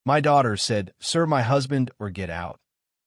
My daughter said, "Serve my husband or get out."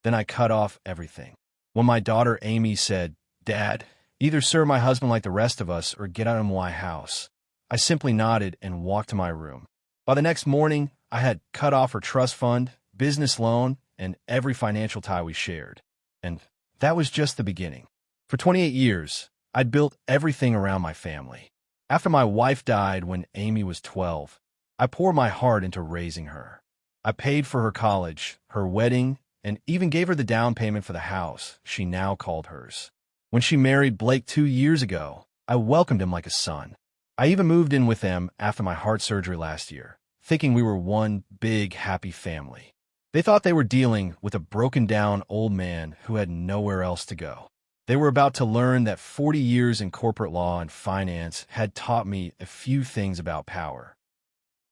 Then I cut off everything. When my daughter Amy said, "Dad, either serve my husband like the rest of us or get out of my house," I simply nodded and walked to my room. By the next morning, I had cut off her trust fund, business loan, and every financial tie we shared. And that was just the beginning. For 28 years, I'd built everything around my family. After my wife died when Amy was 12, I poured my heart into raising her. I paid for her college, her wedding, and even gave her the down payment for the house she now called hers. When she married Blake 2 years ago, I welcomed him like a son. I even moved in with them after my heart surgery last year, thinking we were one big, happy family. They thought they were dealing with a broken-down old man who had nowhere else to go. They were about to learn that 40 years in corporate law and finance had taught me a few things about power.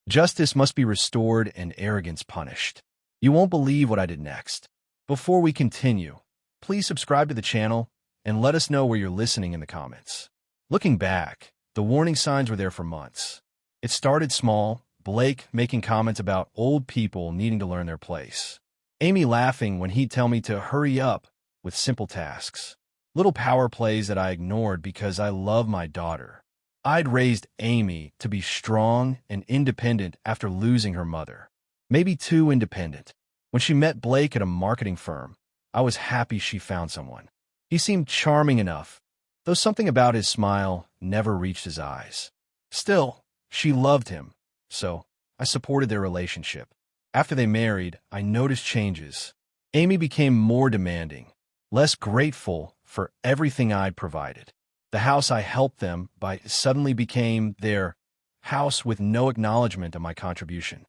Justice must be restored and arrogance punished. You won't believe what I did next. Before we continue, please subscribe to the channel and let us know where you're listening in the comments. Looking back, the warning signs were there for months. It started small, Blake making comments about old people needing to learn their place. Amy laughing when he'd tell me to hurry up with simple tasks. Little power plays that I ignored because I love my daughter. I'd raised Amy to be strong and independent after losing her mother. Maybe too independent. When she met Blake at a marketing firm, I was happy she found someone. He seemed charming enough, though something about his smile never reached his eyes. Still, she loved him, so I supported their relationship. After they married, I noticed changes. Amy became more demanding, less grateful for everything I'd provided. The house I helped them buy suddenly became their house with no acknowledgement of my contribution.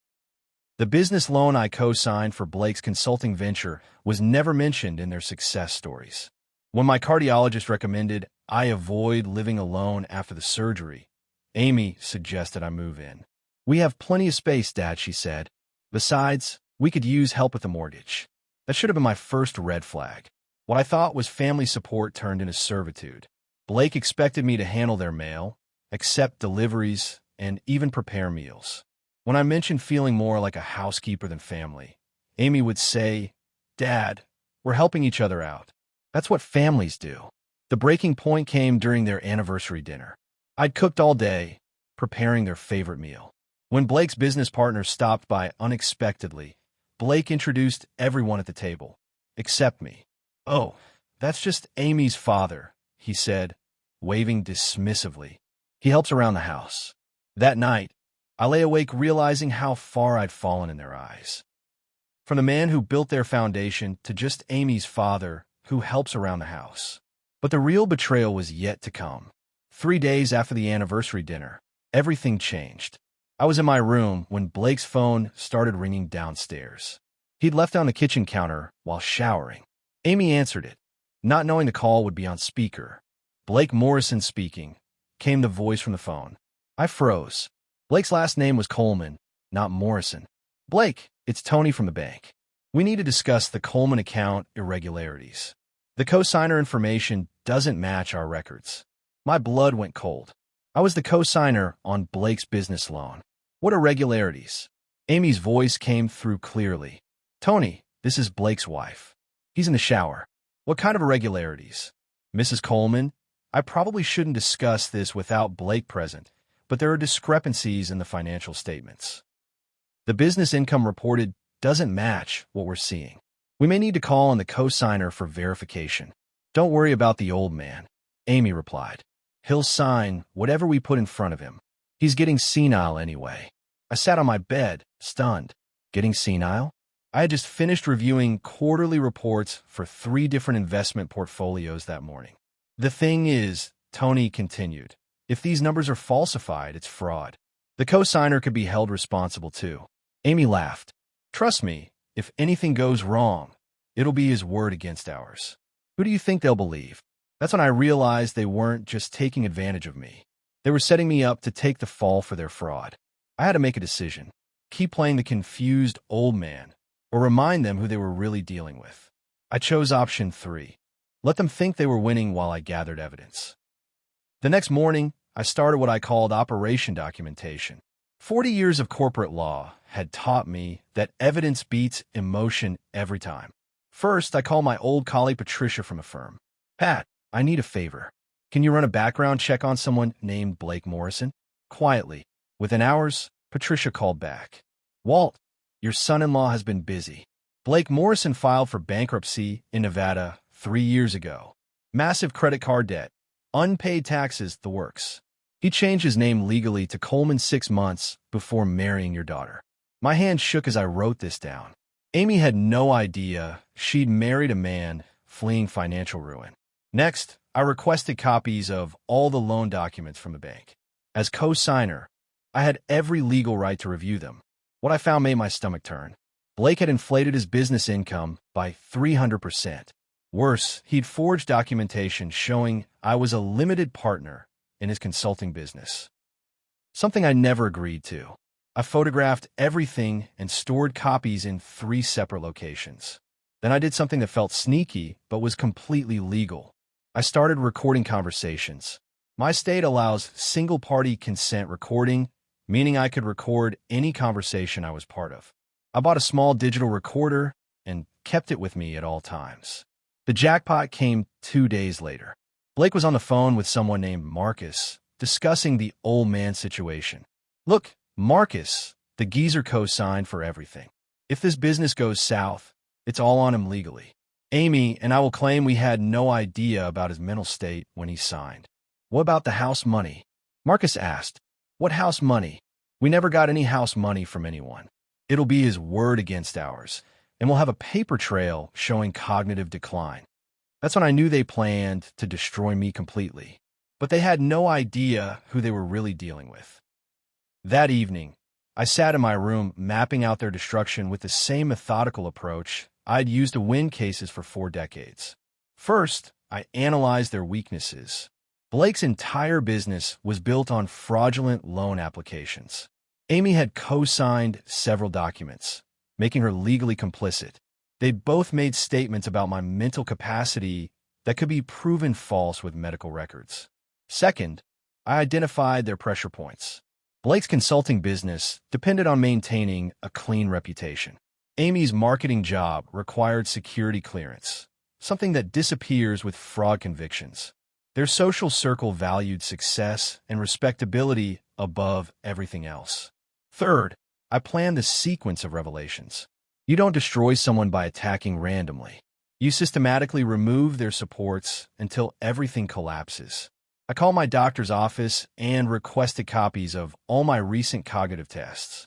The business loan I co-signed for Blake's consulting venture was never mentioned in their success stories. When my cardiologist recommended I avoid living alone after the surgery, Amy suggested I move in. "We have plenty of space, Dad," she said. "Besides, we could use help with the mortgage." That should have been my first red flag. What I thought was family support turned into servitude. Blake expected me to handle their mail, accept deliveries, and even prepare meals. When I mentioned feeling more like a housekeeper than family, Amy would say, "Dad, we're helping each other out. That's what families do." The breaking point came during their anniversary dinner. I'd cooked all day, preparing their favorite meal. When Blake's business partner stopped by unexpectedly, Blake introduced everyone at the table, except me. "Oh, that's just Amy's father," he said, waving dismissively. "He helps around the house." That night, I lay awake realizing how far I'd fallen in their eyes. From the man who built their foundation to just Amy's father who helps around the house. But the real betrayal was yet to come. 3 days after the anniversary dinner, everything changed. I was in my room when Blake's phone started ringing downstairs. He'd left on the kitchen counter while showering. Amy answered it, not knowing the call would be on speaker. "Blake Morrison speaking," came the voice from the phone. I froze. Blake's last name was Coleman, not Morrison. "Blake, it's Tony from the bank. We need to discuss the Coleman account irregularities. The co-signer information doesn't match our records." My blood went cold. I was the co-signer on Blake's business loan. What irregularities? Amy's voice came through clearly. "Tony, this is Blake's wife. He's in the shower." "What kind of irregularities?" "Mrs. Coleman, I probably shouldn't discuss this without Blake present, but there are discrepancies in the financial statements. The business income reported doesn't match what we're seeing. We may need to call on the co-signer for verification." "Don't worry about the old man," Amy replied. "He'll sign whatever we put in front of him. He's getting senile anyway." I sat on my bed, stunned. Getting senile? I had just finished reviewing quarterly reports for 3 different investment portfolios that morning. "The thing is," Tony continued, "if these numbers are falsified, it's fraud. The co-signer could be held responsible too." Amy laughed. "Trust me, if anything goes wrong, it'll be his word against ours. Who do you think they'll believe?" That's when I realized they weren't just taking advantage of me. They were setting me up to take the fall for their fraud. I had to make a decision. Keep playing the confused old man, or remind them who they were really dealing with. I chose option 3. Let them think they were winning while I gathered evidence. The next morning, I started what I called operation documentation. 40 years of corporate law had taught me that evidence beats emotion every time. First, I called my old colleague Patricia from a firm. Pat, I need a favor. Can you run a background check on someone named Blake Morrison? Quietly. Within hours, Patricia called back. Walt, your son-in-law has been busy. Blake Morrison filed for bankruptcy in Nevada 3 years ago. Massive credit card debt, unpaid taxes, the works. He changed his name legally to Coleman 6 months before marrying your daughter. My hand shook as I wrote this down. Amy had no idea she'd married a man fleeing financial ruin. Next, I requested copies of all the loan documents from the bank. As co-signer, I had every legal right to review them. What I found made my stomach turn. Blake had inflated his business income by 300%. Worse, he'd forged documentation showing I was a limited partner in his consulting business. Something I never agreed to. I photographed everything and stored copies in 3 separate locations. Then I did something that felt sneaky but was completely legal. I started recording conversations. My state allows single-party consent recording, meaning I could record any conversation I was part of. I bought a small digital recorder and kept it with me at all times. The jackpot came 2 days later. Blake was on the phone with someone named Marcus, discussing the old man situation. Look, Marcus, the geezer co-signed for everything. If this business goes south, it's all on him legally. Amy and I will claim we had no idea about his mental state when he signed. What about the house money? Marcus asked. What house money? We never got any house money from anyone. It'll be his word against ours, and we'll have a paper trail showing cognitive decline. That's when I knew they planned to destroy me completely. But they had no idea who they were really dealing with. That evening, I sat in my room mapping out their destruction with the same methodical approach I'd used to win cases for 4 decades. First, I analyzed their weaknesses. Blake's entire business was built on fraudulent loan applications. Amy had co-signed several documents, making her legally complicit. They both made statements about my mental capacity that could be proven false with medical records. Second, I identified their pressure points. Blake's consulting business depended on maintaining a clean reputation. Amy's marketing job required security clearance, something that disappears with fraud convictions. Their social circle valued success and respectability above everything else. Third, I planned the sequence of revelations. You don't destroy someone by attacking randomly. You systematically remove their supports until everything collapses. I called my doctor's office and requested copies of all my recent cognitive tests.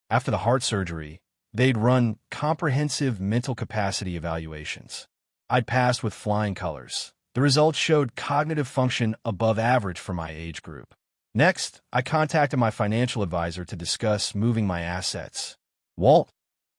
After the heart surgery, they'd run comprehensive mental capacity evaluations. I'd passed with flying colors. The results showed cognitive function above average for my age group. Next, I contacted my financial advisor to discuss moving my assets. Walt,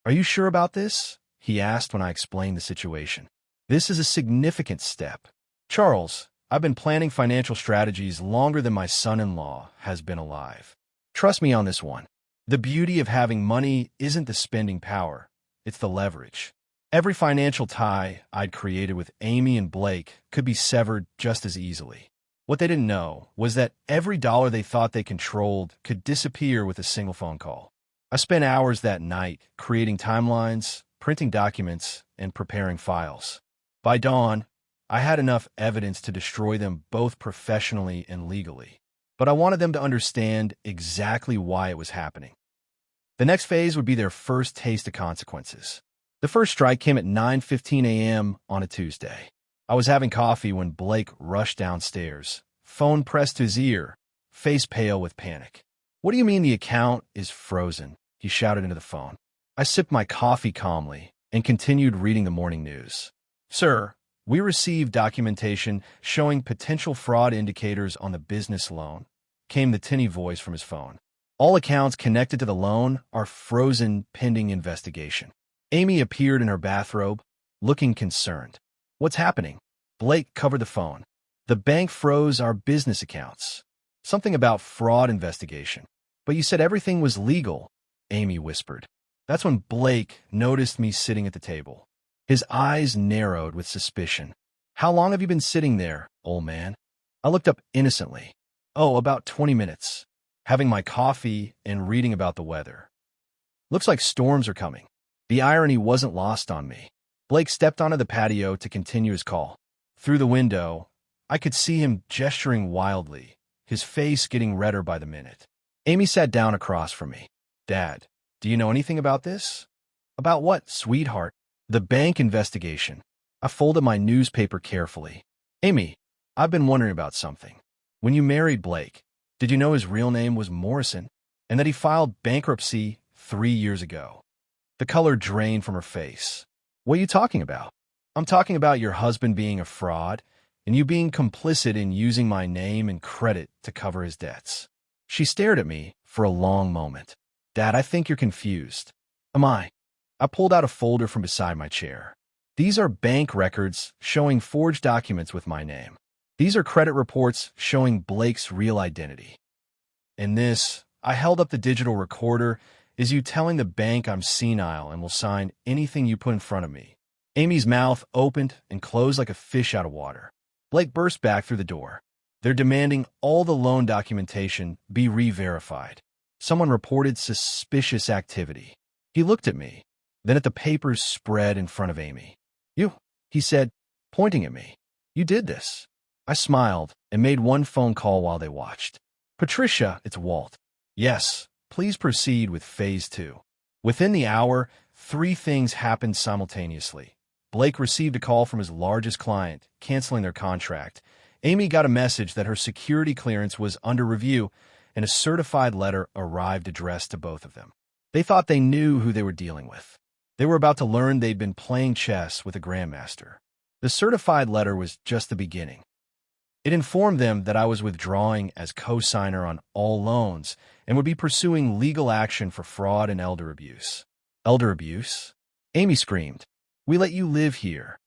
are you sure about this? He asked when I explained the situation. This is a significant step. Charles, I've been planning financial strategies longer than my son-in-law has been alive. Trust me on this one. The beauty of having money isn't the spending power, it's the leverage. Every financial tie I'd created with Amy and Blake could be severed just as easily. What they didn't know was that every dollar they thought they controlled could disappear with a single phone call. I spent hours that night creating timelines, printing documents, and preparing files. By dawn, I had enough evidence to destroy them both professionally and legally. But I wanted them to understand exactly why it was happening. The next phase would be their first taste of consequences. The first strike came at 9:15 a.m. on a Tuesday. I was having coffee when Blake rushed downstairs, phone pressed to his ear, face pale with panic. What do you mean the account is frozen? He shouted into the phone. I sipped my coffee calmly and continued reading the morning news. Sir, we received documentation showing potential fraud indicators on the business loan, came the tinny voice from his phone. All accounts connected to the loan are frozen pending investigation. Amy appeared in her bathrobe, looking concerned. What's happening? Blake covered the phone. The bank froze our business accounts. Something about fraud investigation. But you said everything was legal, Amy whispered. That's when Blake noticed me sitting at the table. His eyes narrowed with suspicion. How long have you been sitting there, old man? I looked up innocently. Oh, about 20 minutes. Having my coffee and reading about the weather. Looks like storms are coming. The irony wasn't lost on me. Blake stepped onto the patio to continue his call. Through the window, I could see him gesturing wildly, his face getting redder by the minute. Amy sat down across from me. Dad, do you know anything about this? About what, sweetheart? The bank investigation. I folded my newspaper carefully. Amy, I've been wondering about something. When you married Blake, did you know his real name was Morrison and that he filed bankruptcy 3 years ago? The color drained from her face. What are you talking about? I'm talking about your husband being a fraud and you being complicit in using my name and credit to cover his debts. She stared at me for a long moment. Dad, I think you're confused. Am I? I pulled out a folder from beside my chair. These are bank records showing forged documents with my name. These are credit reports showing Blake's real identity. In this, I held up the digital recorder, is you telling the bank I'm senile and will sign anything you put in front of me. Amy's mouth opened and closed like a fish out of water. Blake burst back through the door. They're demanding all the loan documentation be re-verified. Someone reported suspicious activity. He looked at me, then at the papers spread in front of Amy. You, he said, pointing at me. You did this. I smiled and made one phone call while they watched. Patricia, it's Walt. Yes, please proceed with phase 2. Within the hour, 3 things happened simultaneously. Blake received a call from his largest client, canceling their contract. Amy got a message that her security clearance was under review, and a certified letter arrived addressed to both of them. They thought they knew who they were dealing with. They were about to learn they'd been playing chess with a grandmaster. The certified letter was just the beginning. It informed them that I was withdrawing as co-signer on all loans and would be pursuing legal action for fraud and elder abuse. Elder abuse? Amy screamed. We let you live here.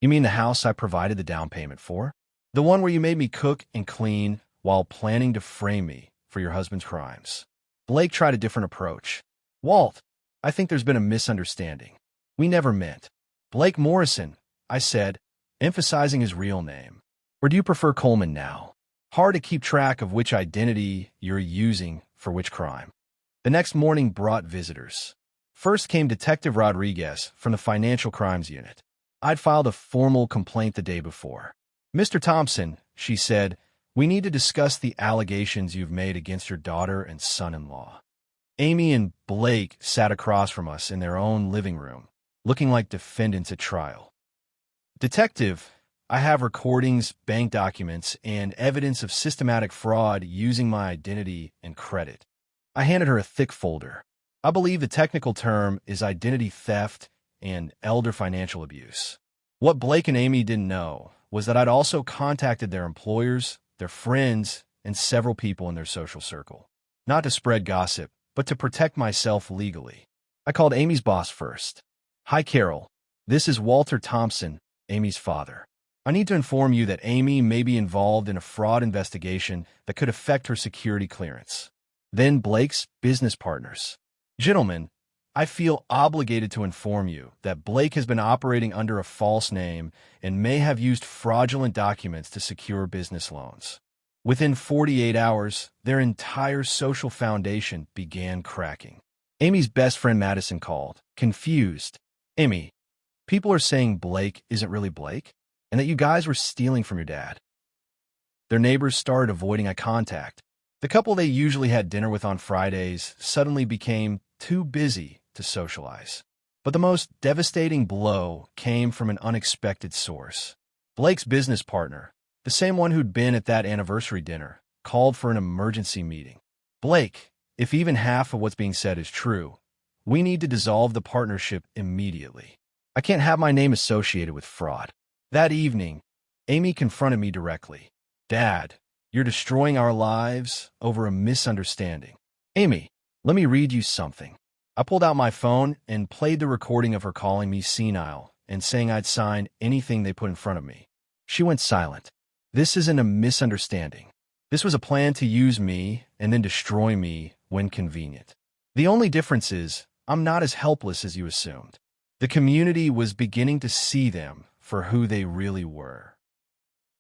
You mean the house I provided the down payment for? The one where you made me cook and clean while planning to frame me for your husband's crimes. Blake tried a different approach. Walt, I think there's been a misunderstanding. We never meant. Blake Morrison, I said, emphasizing his real name. Or do you prefer Coleman now? Hard to keep track of which identity you're using for which crime. The next morning brought visitors. First came Detective Rodriguez from the Financial Crimes Unit. I'd filed a formal complaint the day before. Mr. Thompson, she said, we need to discuss the allegations you've made against your daughter and son-in-law. Amy and Blake sat across from us in their own living room, looking like defendants at trial. Detective, I have recordings, bank documents, and evidence of systematic fraud using my identity and credit. I handed her a thick folder. I believe the technical term is identity theft and elder financial abuse. What Blake and Amy didn't know was that I'd also contacted their employers, their friends, and several people in their social circle. Not to spread gossip, but to protect myself legally. I called Amy's boss first. Hi, Carol. This is Walter Thompson, Amy's father. I need to inform you that Amy may be involved in a fraud investigation that could affect her security clearance. Then Blake's business partners. Gentlemen, I feel obligated to inform you that Blake has been operating under a false name and may have used fraudulent documents to secure business loans. Within 48 hours, their entire social foundation began cracking. Amy's best friend Madison called, confused. Amy, people are saying Blake isn't really Blake, and that you guys were stealing from your dad. Their neighbors started avoiding eye contact. The couple they usually had dinner with on Fridays suddenly became too busy to socialize. But the most devastating blow came from an unexpected source. Blake's business partner, the same one who'd been at that anniversary dinner, called for an emergency meeting. Blake, if even half of what's being said is true, we need to dissolve the partnership immediately. I can't have my name associated with fraud. That evening, Amy confronted me directly. Dad, you're destroying our lives over a misunderstanding. Amy, let me read you something. I pulled out my phone and played the recording of her calling me senile and saying I'd sign anything they put in front of me. She went silent. This isn't a misunderstanding. This was a plan to use me and then destroy me when convenient. The only difference is I'm not as helpless as you assumed. The community was beginning to see them for who they really were.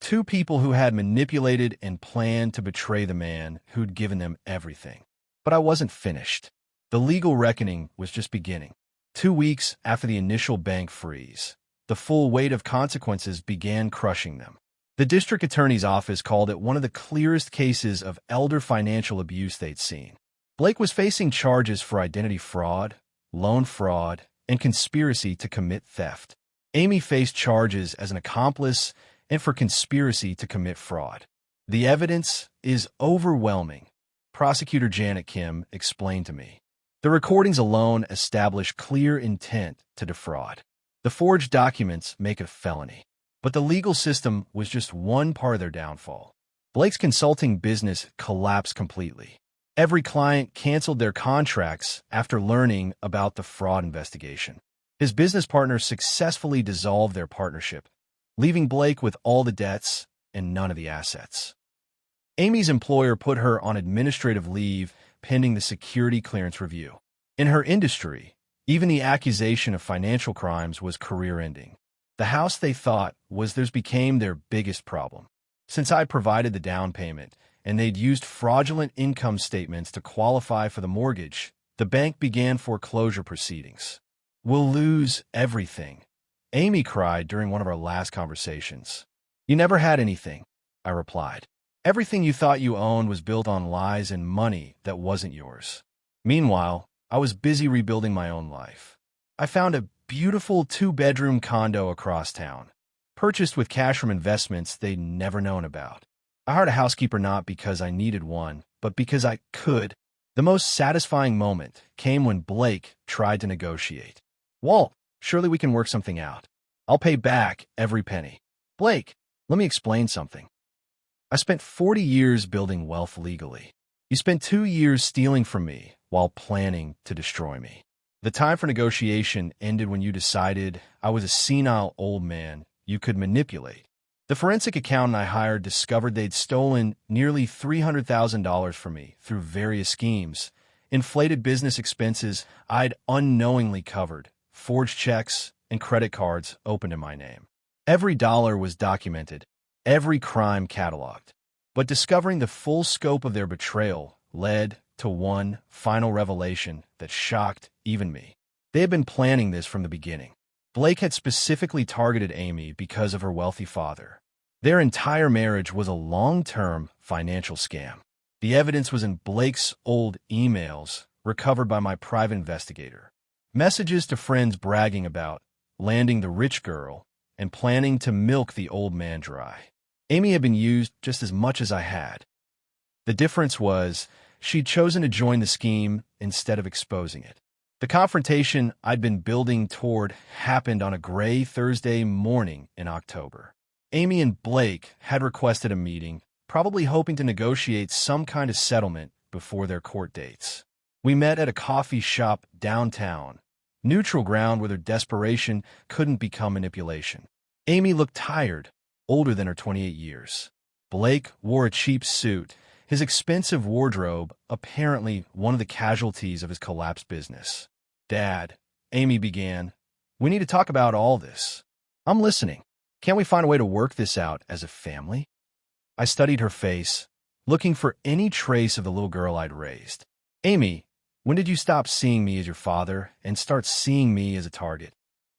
2 people who had manipulated and planned to betray the man who'd given them everything. But I wasn't finished. The legal reckoning was just beginning. 2 weeks after the initial bank freeze, the full weight of consequences began crushing them. The district attorney's office called it one of the clearest cases of elder financial abuse they'd seen. Blake was facing charges for identity fraud, loan fraud, and conspiracy to commit theft. Amy faced charges as an accomplice and for conspiracy to commit fraud. The evidence is overwhelming, Prosecutor Janet Kim explained to me. The recordings alone establish clear intent to defraud. The forged documents make it a felony. But the legal system was just one part of their downfall. Blake's consulting business collapsed completely. Every client canceled their contracts after learning about the fraud investigation. His business partners successfully dissolved their partnership, leaving Blake with all the debts and none of the assets. Amy's employer put her on administrative leave pending the security clearance review. In her industry, even the accusation of financial crimes was career-ending. The house they thought was theirs became their biggest problem. Since I provided the down payment and they'd used fraudulent income statements to qualify for the mortgage, the bank began foreclosure proceedings. "We'll lose everything," Amy cried during one of our last conversations. "You never had anything," I replied. "Everything you thought you owned was built on lies and money that wasn't yours." Meanwhile, I was busy rebuilding my own life. I found a beautiful 2-bedroom condo across town, purchased with cash from investments they'd never known about. I hired a housekeeper not because I needed one, but because I could. The most satisfying moment came when Blake tried to negotiate. "Walt, surely we can work something out. I'll pay back every penny." "Blake, let me explain something. I spent 40 years building wealth legally. You spent 2 years stealing from me while planning to destroy me. The time for negotiation ended when you decided I was a senile old man you could manipulate. The forensic accountant I hired discovered they'd stolen nearly $300,000 from me through various schemes, inflated business expenses I'd unknowingly covered, forged checks, and credit cards opened in my name. Every dollar was documented, every crime cataloged. But discovering the full scope of their betrayal led to one final revelation that shocked even me. They had been planning this from the beginning. Blake had specifically targeted Amy because of her wealthy father. Their entire marriage was a long-term financial scam. The evidence was in Blake's old emails recovered by my private investigator. Messages to friends bragging about landing the rich girl and planning to milk the old man dry. Amy had been used just as much as I had. The difference was she'd chosen to join the scheme instead of exposing it. The confrontation I'd been building toward happened on a gray Thursday morning in October. Amy and Blake had requested a meeting, probably hoping to negotiate some kind of settlement before their court dates. We met at a coffee shop downtown, neutral ground where their desperation couldn't become manipulation. Amy looked tired, older than her 28 years. Blake wore a cheap suit, his expensive wardrobe apparently one of the casualties of his collapsed business. "Dad," Amy began, "we need to talk about all this." "I'm listening. Can't we find a way to work this out as a family?" I studied her face, looking for any trace of the little girl I'd raised. "Amy, when did you stop seeing me as your father and start seeing me as a target?"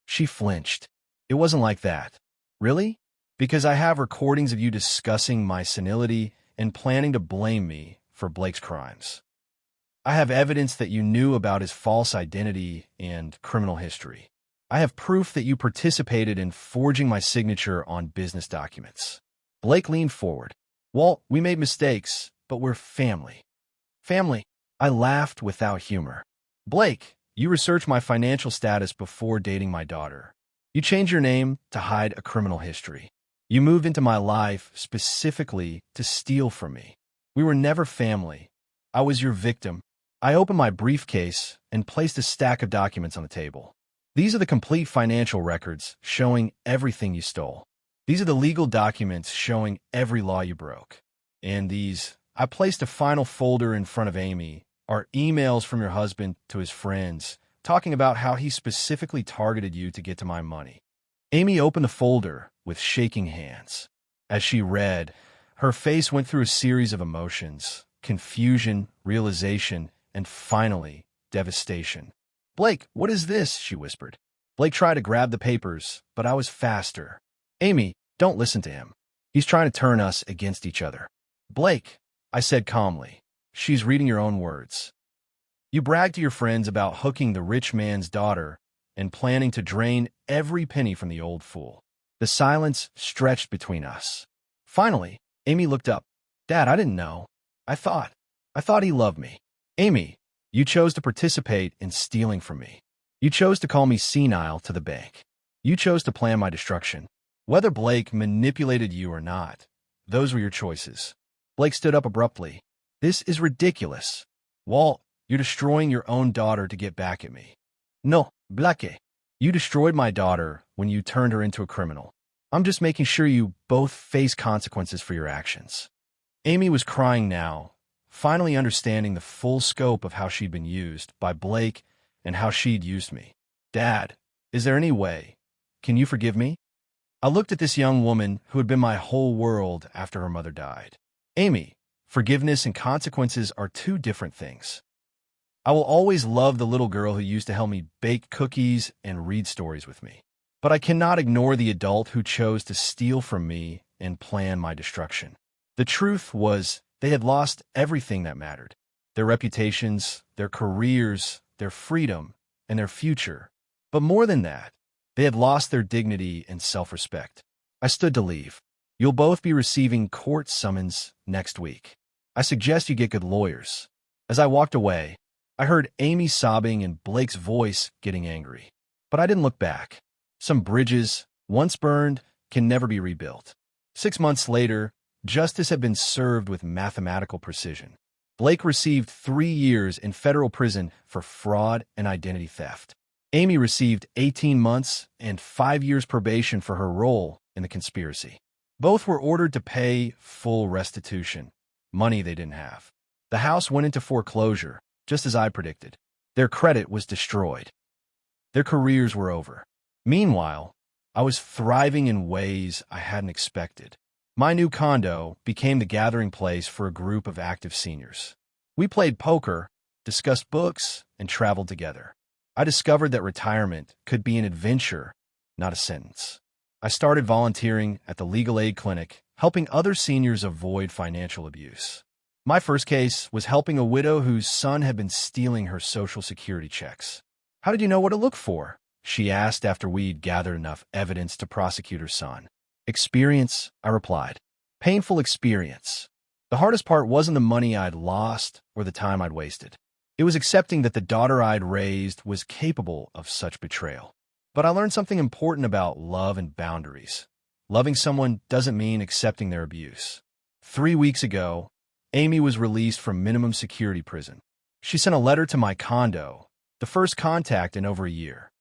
She flinched. "It wasn't like that." "Really?" "Because I have recordings of you discussing my senility and planning to blame me for Blake's crimes. I have evidence that you knew about his false identity and criminal history. I have proof that you participated in forging my signature on business documents." Blake leaned forward. "Walt, we made mistakes, but we're family." "Family?" I laughed without humor. "Blake, you researched my financial status before dating my daughter. You changed your name to hide a criminal history. You moved into my life specifically to steal from me. We were never family. I was your victim." I opened my briefcase and placed a stack of documents on the table. "These are the complete financial records showing everything you stole. These are the legal documents showing every law you broke. And these," I placed a final folder in front of Amy, "are emails from your husband to his friends, talking about how he specifically targeted you to get to my money." Amy opened the folder with shaking hands. As she read, her face went through a series of emotions: confusion, realization, and finally, devastation. "Blake, what is this?" she whispered. Blake tried to grab the papers, but I was faster. "Amy, don't listen to him. He's trying to turn us against each other." "Blake," I said calmly, "she's reading your own words. You bragged to your friends about hooking the rich man's daughter and planning to drain every penny from the old fool." The silence stretched between us. Finally, Amy looked up. "Dad, I didn't know. I thought he loved me." "Amy, you chose to participate in stealing from me. You chose to call me senile to the bank. You chose to plan my destruction. Whether Blake manipulated you or not, those were your choices." Blake stood up abruptly. "This is ridiculous. Walt, you're destroying your own daughter to get back at me." "No, Blake. You destroyed my daughter when you turned her into a criminal. I'm just making sure you both face consequences for your actions." Amy was crying now, finally understanding the full scope of how she'd been used by Blake and how she'd used me. "Dad, is there any way? Can you forgive me?" I looked at this young woman who had been my whole world after her mother died. "Amy, forgiveness and consequences are two different things. I will always love the little girl who used to help me bake cookies and read stories with me. But I cannot ignore the adult who chose to steal from me and plan my destruction." The truth was, they had lost everything that mattered. Their reputations, their careers, their freedom, and their future. But more than that, they had lost their dignity and self-respect. I stood to leave. "You'll both be receiving court summons next week. I suggest you get good lawyers." As I walked away, I heard Amy sobbing and Blake's voice getting angry. But I didn't look back. Some bridges, once burned, can never be rebuilt. 6 months later, justice had been served with mathematical precision. Blake received 3 years in federal prison for fraud and identity theft. Amy received 18 months and 5 years probation for her role in the conspiracy. Both were ordered to pay full restitution, money they didn't have. The house went into foreclosure, just as I predicted. Their credit was destroyed. Their careers were over. Meanwhile, I was thriving in ways I hadn't expected. My new condo became the gathering place for a group of active seniors. We played poker, discussed books, and traveled together. I discovered that retirement could be an adventure, not a sentence. I started volunteering at the legal aid clinic, helping other seniors avoid financial abuse. My first case was helping a widow whose son had been stealing her Social Security checks. "How did you know what to look for?" she asked after we'd gathered enough evidence to prosecute her son. "Experience," I replied. "Painful experience. The hardest part wasn't the money I'd lost or the time I'd wasted. It was accepting that the daughter I'd raised was capable of such betrayal. But I learned something important about love and boundaries. Loving someone doesn't mean accepting their abuse. 3 weeks ago, Amy was released from minimum security prison. She sent a letter to my condo, the first contact in over a year.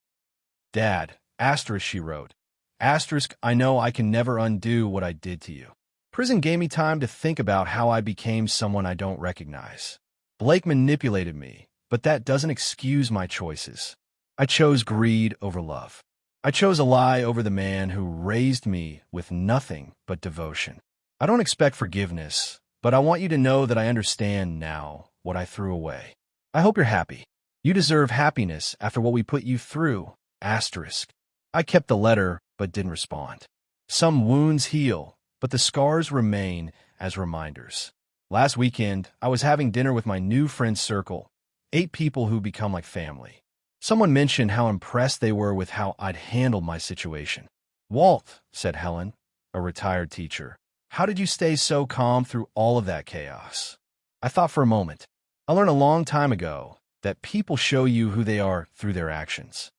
"Dad, asterisk," she wrote. Asterisk, "I know I can never undo what I did to you. Prison gave me time to think about how I became someone I don't recognize. Blake manipulated me, but that doesn't excuse my choices. I chose greed over love. I chose a lie over the man who raised me with nothing but devotion. I don't expect forgiveness, but I want you to know that I understand now what I threw away. I hope you're happy. You deserve happiness after what we put you through. Asterisk." I kept the letter, but didn't respond. Some wounds heal, but the scars remain as reminders. Last weekend, I was having dinner with my new friend circle, 8 people who become like family. Someone mentioned how impressed they were with how I'd handled my situation. "Walt," said Helen, a retired teacher, "how did you stay so calm through all of that chaos?" I thought for a moment. I learned a long time ago that people show you who they are through their actions.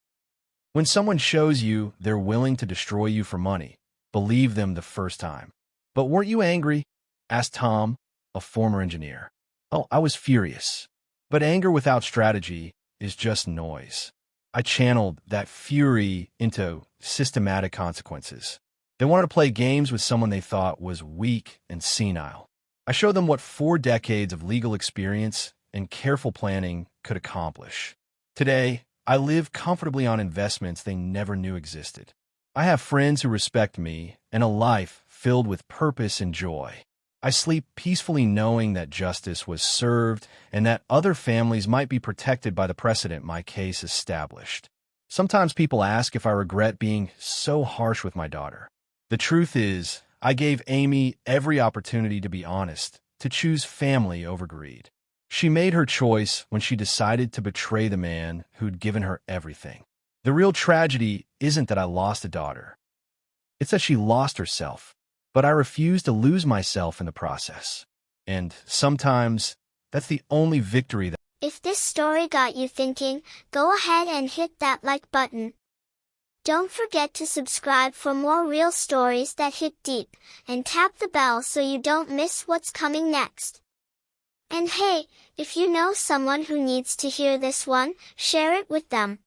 When someone shows you they're willing to destroy you for money, believe them the first time. "But weren't you angry?" asked Tom, a former engineer. "Oh, I was furious. But anger without strategy is just noise." I channeled that fury into systematic consequences. They wanted to play games with someone they thought was weak and senile. I showed them what 4 decades of legal experience and careful planning could accomplish. Today, I live comfortably on investments they never knew existed. I have friends who respect me and a life filled with purpose and joy. I sleep peacefully knowing that justice was served and that other families might be protected by the precedent my case established. Sometimes people ask if I regret being so harsh with my daughter. The truth is, I gave Amy every opportunity to be honest, to choose family over greed. She made her choice when she decided to betray the man who'd given her everything. The real tragedy isn't that I lost a daughter. It's that she lost herself. But I refuse to lose myself in the process. And sometimes, that's the only victory that... If this story got you thinking, go ahead and hit that like button. Don't forget to subscribe for more real stories that hit deep, and tap the bell so you don't miss what's coming next. And hey, if you know someone who needs to hear this one, share it with them.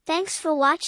Thanks for watching.